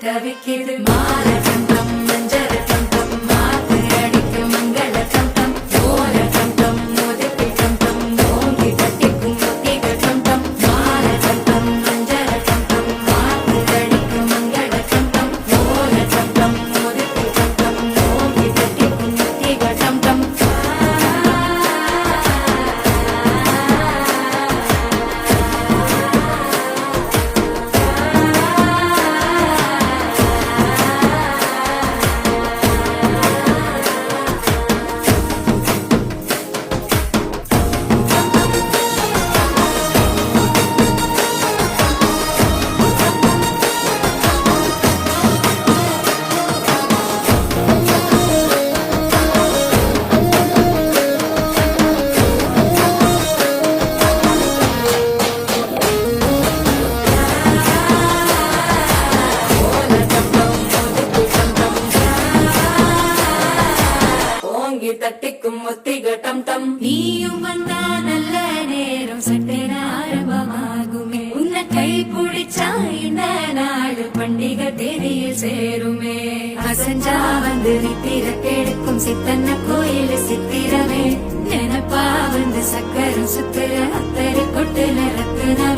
தவிக்கிது மாலை தந்தம் மஞ்சள் தந்தம் மாத்து அடிக்க மங்கள தந்தம் ஓல தந்தம் மோதிக்கு தந்தம் ஓங்கி தட்டிக்கும் ஒத்திக தந்தம் மாலை தந்தம் மஞ்சள் தந்தம் மாத்து அடிக்க மங்கள தந்தம் ஓல தந்தம் மோதிக்கு தந்தம் ஓங்கி தட்டிக்கும் ஒத்திக தந்தம் தட்டிக்கும் ஒத்திக டம் டம் நீயும் வந்தா நல்ல நேரம் சட்டென ஆரம்பமாகுமே உன்னை கை பிடிச்சா இந்த நாடு பண்டிகை தேதியில் சேருமே அசஞ்சா வந்து நித்திர கெடுக்கும் சித்தன்ன கோயில் சித்திரமே நினப்பா வந்து சக்கரம் சுத்துற அத்தரு கொட்டுல ரத்துன